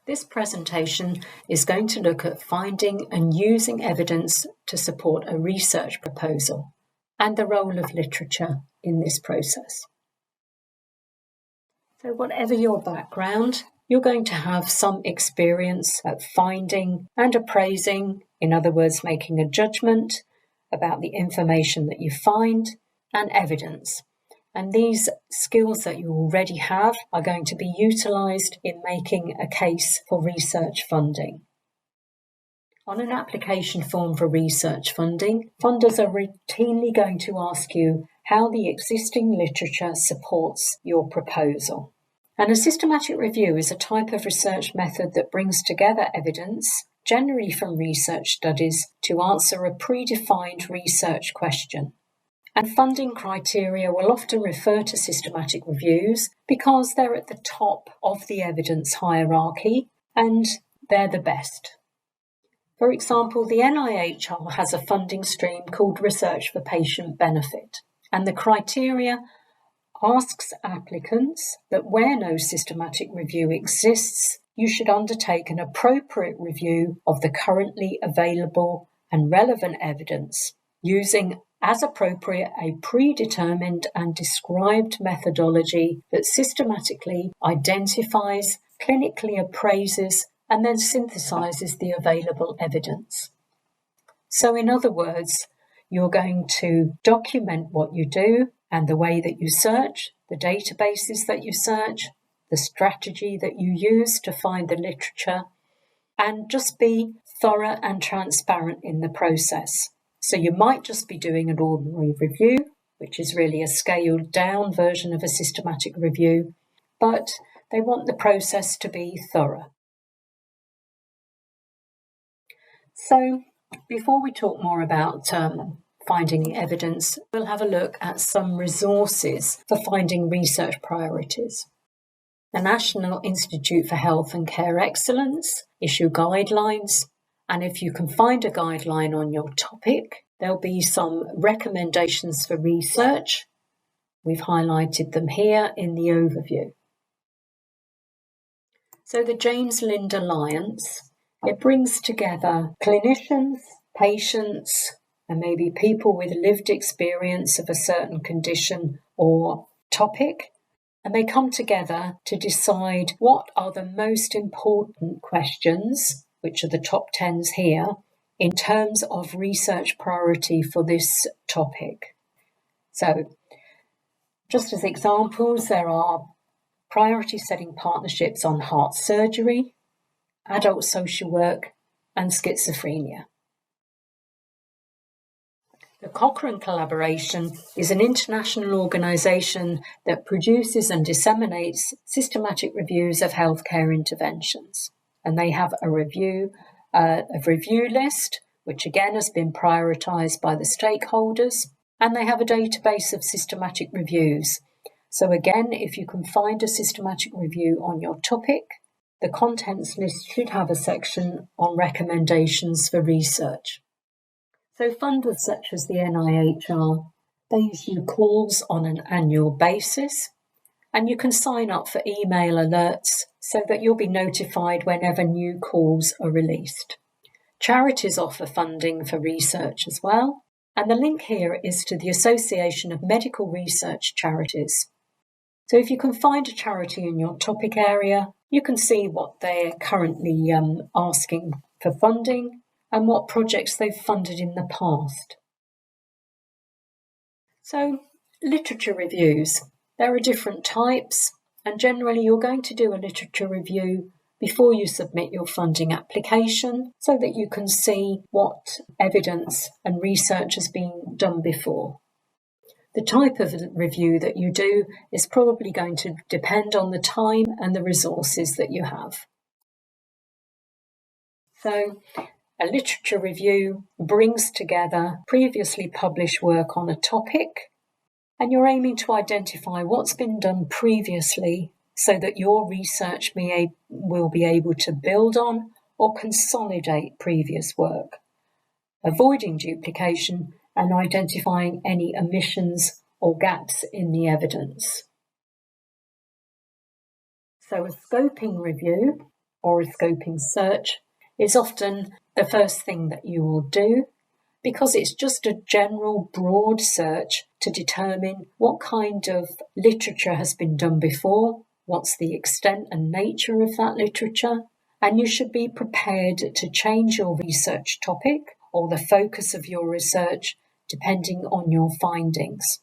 This presentation is going to look at finding and using evidence to support a research proposal and the role of literature in this process. So whatever your background, you're going to have some experience at finding and appraising, in other words, making a judgment about the information that you find and evidence. And these skills that you already have are going to be utilised in making a case for research funding. On an application form for research funding, funders are routinely going to ask you how the existing literature supports your proposal. And a systematic review is a type of research method that brings together evidence, generally from research studies, to answer a predefined research question. And funding criteria will often refer to systematic reviews because they're at the top of the evidence hierarchy and they're the best. For example, the NIHR has a funding stream called Research for Patient Benefit, and the criteria asks applicants that where no systematic review exists, you should undertake an appropriate review of the currently available and relevant evidence, using as appropriate a predetermined and described methodology that systematically identifies, clinically appraises, and then synthesises the available evidence. So in other words, you're going to document what you do and the way that you search, the databases that you search, the strategy that you use to find the literature, and just be thorough and transparent in the process. So you might just be doing an ordinary review, which is really a scaled down version of a systematic review, but they want the process to be thorough. So before we talk more about finding evidence, we'll have a look at some resources for finding research priorities. The National Institute for Health and Care Excellence issue guidelines, and if you can find a guideline on your topic, there'll be some recommendations for research. We've highlighted them here in the overview. So the James Lind Alliance, it brings together clinicians, patients, and maybe people with lived experience of a certain condition or topic, and they come together to decide what are the most important questions, which are the top 10s here, in terms of research priority for this topic. So, just as examples, there are priority setting partnerships on heart surgery, adult social work, and schizophrenia. The Cochrane Collaboration is an international organisation that produces and disseminates systematic reviews of healthcare interventions. And they have a review list, which again has been prioritised by the stakeholders, and they have a database of systematic reviews. So again, if you can find a systematic review on your topic, the contents list should have a section on recommendations for research. So funders such as the NIHR, they issue calls on an annual basis, and you can sign up for email alerts so that you'll be notified whenever new calls are released. Charities offer funding for research as well, and the link here is to the Association of Medical Research Charities. So if you can find a charity in your topic area, you can see what they're currently asking for funding and what projects they've funded in the past. So, literature reviews. There are different types, and generally you're going to do a literature review before you submit your funding application so that you can see what evidence and research has been done before. The type of review that you do is probably going to depend on the time and the resources that you have. So, a literature review brings together previously published work on a topic, and you're aiming to identify what's been done previously so that your research will be able to build on or consolidate previous work, avoiding duplication and identifying any omissions or gaps in the evidence. So a scoping review or a scoping search is often the first thing that you will do, because it's just a general broad search to determine what kind of literature has been done before, what's the extent and nature of that literature, and you should be prepared to change your research topic or the focus of your research depending on your findings.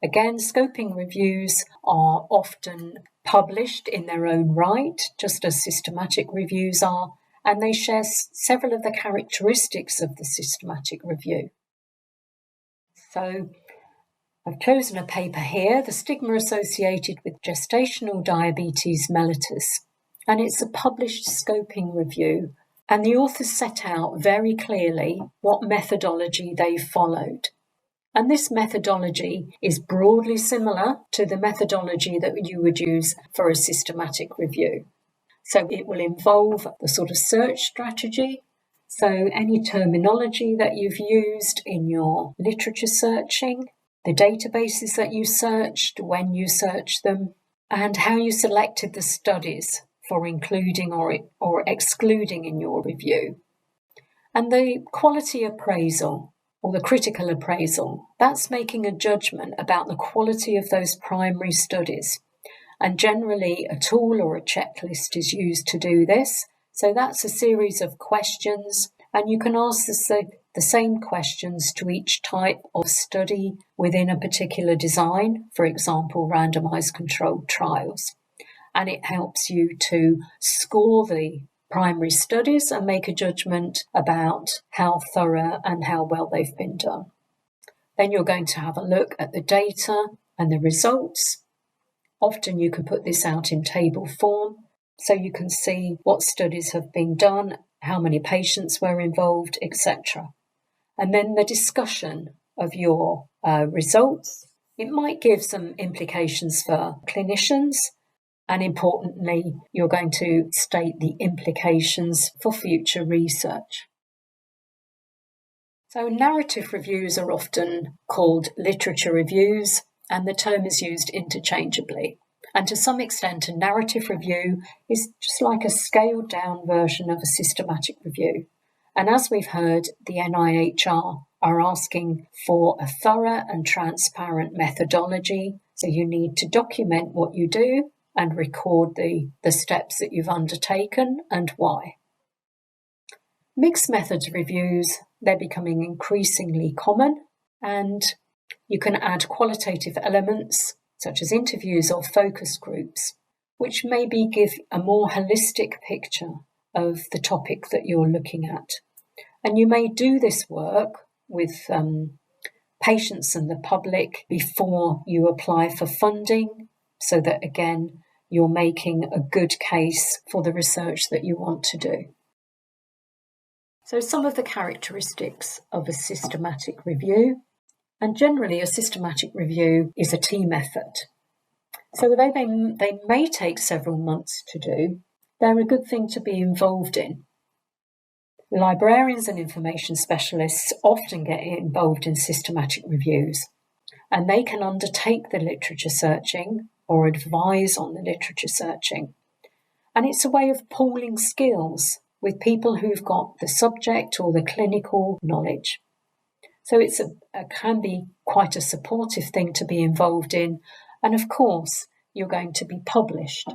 Again, scoping reviews are often published in their own right, just as systematic reviews are, and they share several of the characteristics of the systematic review. So I've chosen a paper here, The Stigma Associated with Gestational Diabetes Mellitus, and it's a published scoping review, and the authors set out very clearly what methodology they followed. And this methodology is broadly similar to the methodology that you would use for a systematic review. So it will involve the sort of search strategy, so any terminology that you've used in your literature searching, the databases that you searched, when you searched them, and how you selected the studies for including or excluding in your review. And the quality appraisal, or the critical appraisal, that's making a judgment about the quality of those primary studies. And generally, a tool or a checklist is used to do this. So that's a series of questions, and you can ask the same questions to each type of study within a particular design, for example, randomized controlled trials. And it helps you to score the primary studies and make a judgment about how thorough and how well they've been done. Then you're going to have a look at the data and the results. Often you can put this out in table form, so you can see what studies have been done, how many patients were involved, etc. And then the discussion of your results. It might give some implications for clinicians, and importantly, you're going to state the implications for future research. So narrative reviews are often called literature reviews, and the term is used interchangeably. And to some extent, a narrative review is just like a scaled down version of a systematic review. And as we've heard, the NIHR are asking for a thorough and transparent methodology. So you need to document what you do and record the steps that you've undertaken and why. Mixed methods reviews, they're becoming increasingly common, and you can add qualitative elements such as interviews or focus groups, which maybe give a more holistic picture of the topic that you're looking at. And you may do this work with patients and the public before you apply for funding, so that, again, you're making a good case for the research that you want to do. So some of the characteristics of a systematic review. And generally, a systematic review is a team effort. So they may take several months to do, they're a good thing to be involved in. Librarians and information specialists often get involved in systematic reviews, and they can undertake the literature searching or advise on the literature searching. And it's a way of pooling skills with people who've got the subject or the clinical knowledge. So it can be quite a supportive thing to be involved in. And of course, you're going to be published.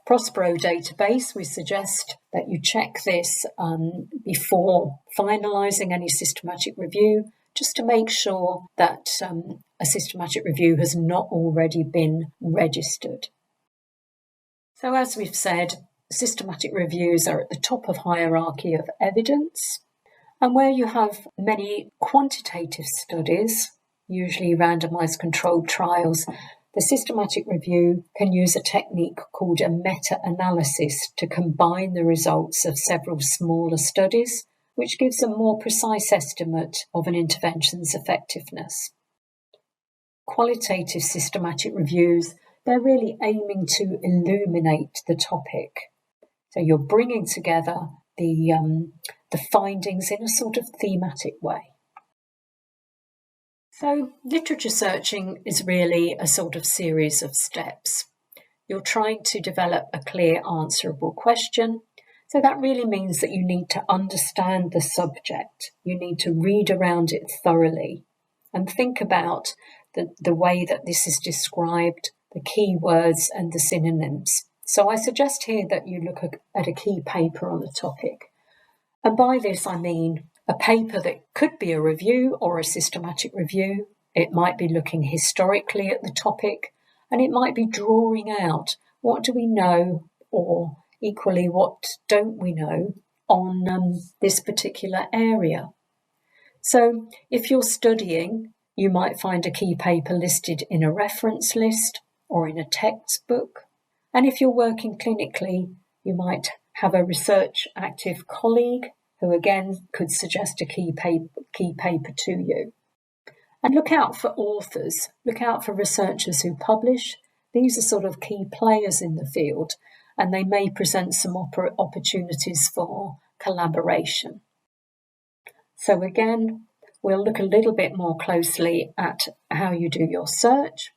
Prospero database, we suggest that you check this before finalising any systematic review, just to make sure that a systematic review has not already been registered. So as we've said, systematic reviews are at the top of hierarchy of evidence. And where you have many quantitative studies, usually randomized controlled trials, the systematic review can use a technique called a meta-analysis to combine the results of several smaller studies, which gives a more precise estimate of an intervention's effectiveness. Qualitative systematic reviews, they're really aiming to illuminate the topic. So you're bringing together the findings in a sort of thematic way. So literature searching is really a sort of series of steps. You're trying to develop a clear, answerable question. So that really means that you need to understand the subject. You need to read around it thoroughly and think about the way that this is described, the key words and the synonyms. So I suggest here that you look at a key paper on the topic. And by this I mean a paper that could be a review or a systematic review. It might be looking historically at the topic, and it might be drawing out what do we know, or equally what don't we know on this particular area. So if you're studying, you might find a key paper listed in a reference list or in a textbook. And if you're working clinically, you might have a research active colleague who again could suggest a key paper to you. And look out for authors, look out for researchers who publish. These are sort of key players in the field, and they may present some opportunities for collaboration. So again, we'll look a little bit more closely at how you do your search.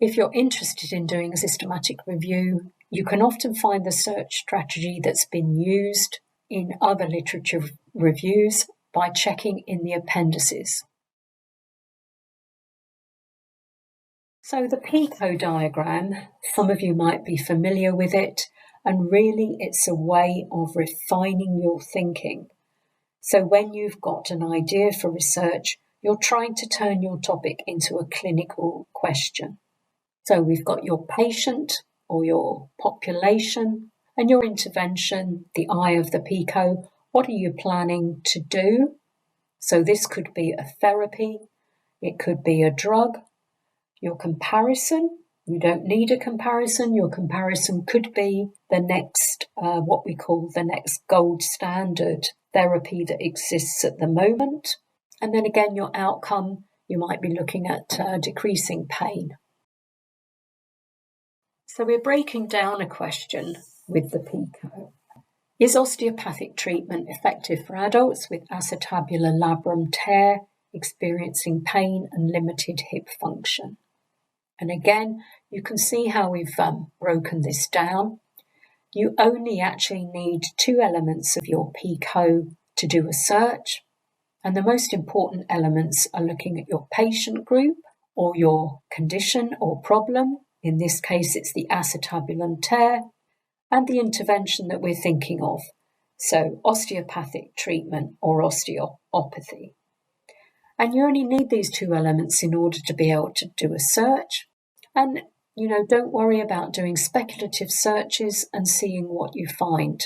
If you're interested in doing a systematic review, you can often find the search strategy that's been used in other literature reviews by checking in the appendices. So the PICO diagram, some of you might be familiar with it, and really it's a way of refining your thinking. So when you've got an idea for research, you're trying to turn your topic into a clinical question. So we've got your patient or your population and your intervention, the eye of the PICO. What are you planning to do? So this could be a therapy, it could be a drug. Your comparison, you don't need a comparison. Your comparison could be the next, what we call the next gold standard therapy that exists at the moment. And then again, your outcome, you might be looking at decreasing pain. So we're breaking down a question with the PICO. Is osteopathic treatment effective for adults with acetabular labrum tear, experiencing pain and limited hip function? And again, you can see how we've broken this down. You only actually need 2 elements of your PICO to do a search. And the most important elements are looking at your patient group or your condition or problem. In this case, it's the acetabulum tear, and the intervention that we're thinking of. So osteopathic treatment or osteopathy. And you only need these 2 elements in order to be able to do a search. And, don't worry about doing speculative searches and seeing what you find.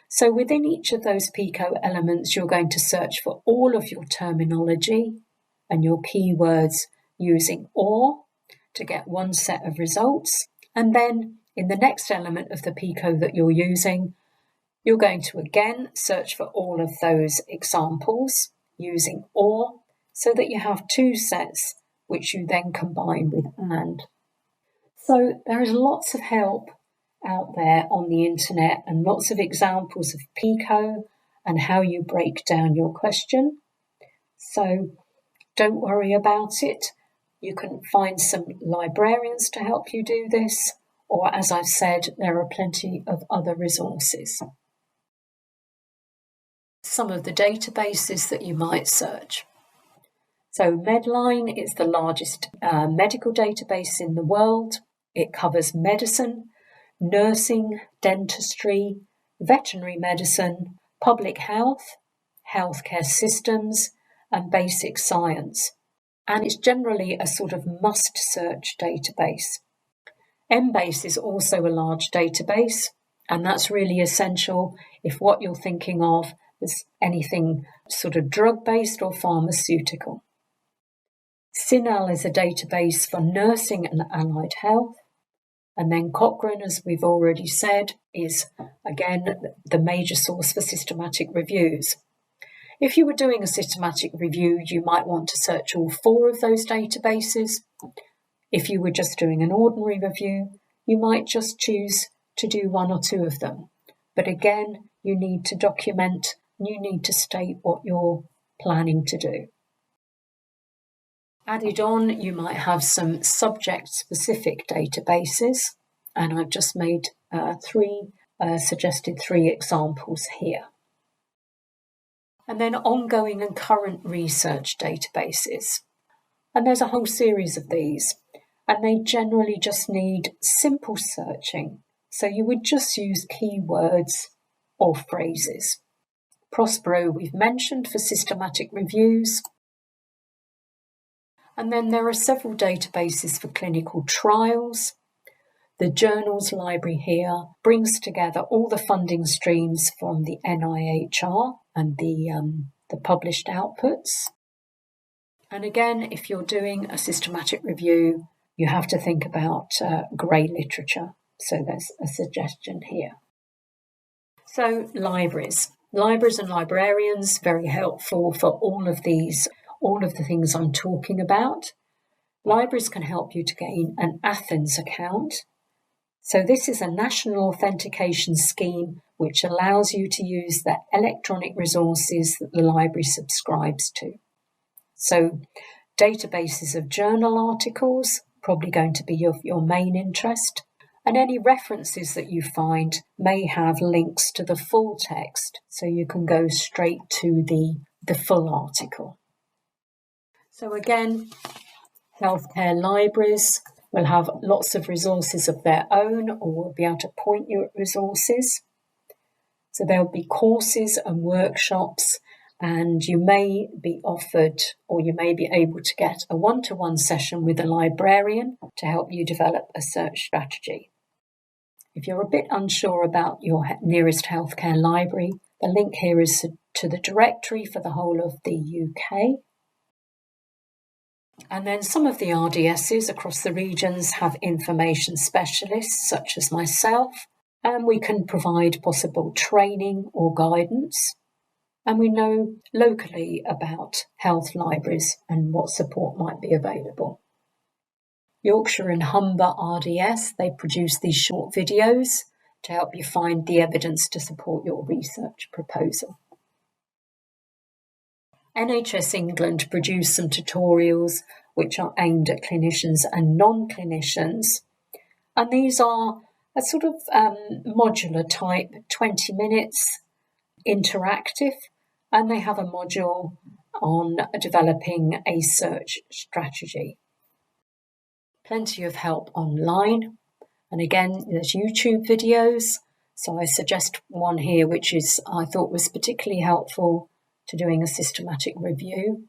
So within each of those PICO elements, you're going to search for all of your terminology and your keywords using OR to get one set of results. And then in the next element of the PICO that you're using, you're going to again search for all of those examples using OR so that you have 2 sets which you then combine with AND. So there is lots of help out there on the internet and lots of examples of PICO and how you break down your question. So don't worry about it. You can find some librarians to help you do this, or as I've said, there are plenty of other resources. Some of the databases that you might search. So Medline is the largest medical database in the world. It covers medicine, nursing, dentistry, veterinary medicine, public health, healthcare systems, and basic science. And it's generally a sort of must-search database. Embase is also a large database, and that's really essential if what you're thinking of is anything sort of drug-based or pharmaceutical. CINAHL is a database for nursing and allied health. And then Cochrane, as we've already said, is, again, the major source for systematic reviews. If you were doing a systematic review, you might want to search all 4 of those databases. If you were just doing an ordinary review, you might just choose to do 1 or 2 of them. But again, you need to document, and you need to state what you're planning to do. Added on, you might have some subject-specific databases, and I've just made suggested three examples here. And then ongoing and current research databases. And there's a whole series of these, and they generally just need simple searching. So you would just use keywords or phrases. Prospero we've mentioned for systematic reviews. And then there are several databases for clinical trials. The Journals Library here brings together all the funding streams from the NIHR and the published outputs. And again, if you're doing a systematic review, you have to think about grey literature. So there's a suggestion here. So libraries. Libraries and librarians, very helpful for all of the things I'm talking about. Libraries can help you to gain an Athens account. So this is a national authentication scheme which allows you to use the electronic resources that the library subscribes to. So databases of journal articles, probably going to be of your main interest, and any references that you find may have links to the full text, so you can go straight to the full article. So again, healthcare libraries will have lots of resources of their own, or will be able to point you at resources. So there'll be courses and workshops, and you may be offered, or you may be able to get a one-to-one session with a librarian to help you develop a search strategy. If you're a bit unsure about your nearest healthcare library, the link here is to the directory for the whole of the UK. And then some of the RDSs across the regions have information specialists such as myself, and we can provide possible training or guidance. And we know locally about health libraries and what support might be available. Yorkshire and Humber RDS, they produce these short videos to help you find the evidence to support your research proposal. NHS England produce some tutorials which are aimed at clinicians and non-clinicians, and these are a sort of modular type, 20 minutes, interactive, and they have a module on developing a search strategy. Plenty of help online, and again there's YouTube videos, so I suggest one here which I thought was particularly helpful to doing a systematic review.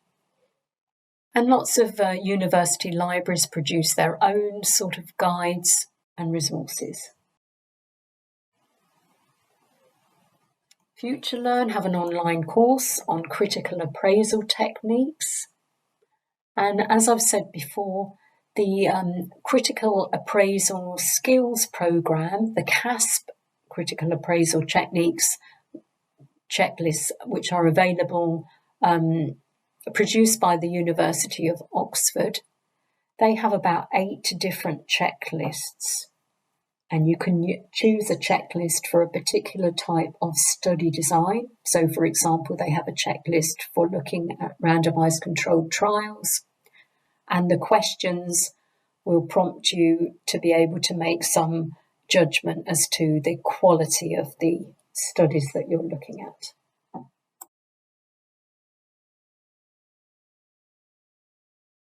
And lots of university libraries produce their own sort of guides and resources. FutureLearn have an online course on critical appraisal techniques. And as I've said before, the Critical Appraisal Skills Programme, the CASP Critical Appraisal Techniques checklists, which are available, produced by the University of Oxford, they have about 8 different checklists. And you can choose a checklist for a particular type of study design. So, for example, they have a checklist for looking at randomized controlled trials. And the questions will prompt you to be able to make some judgment as to the quality of the studies that you're looking at.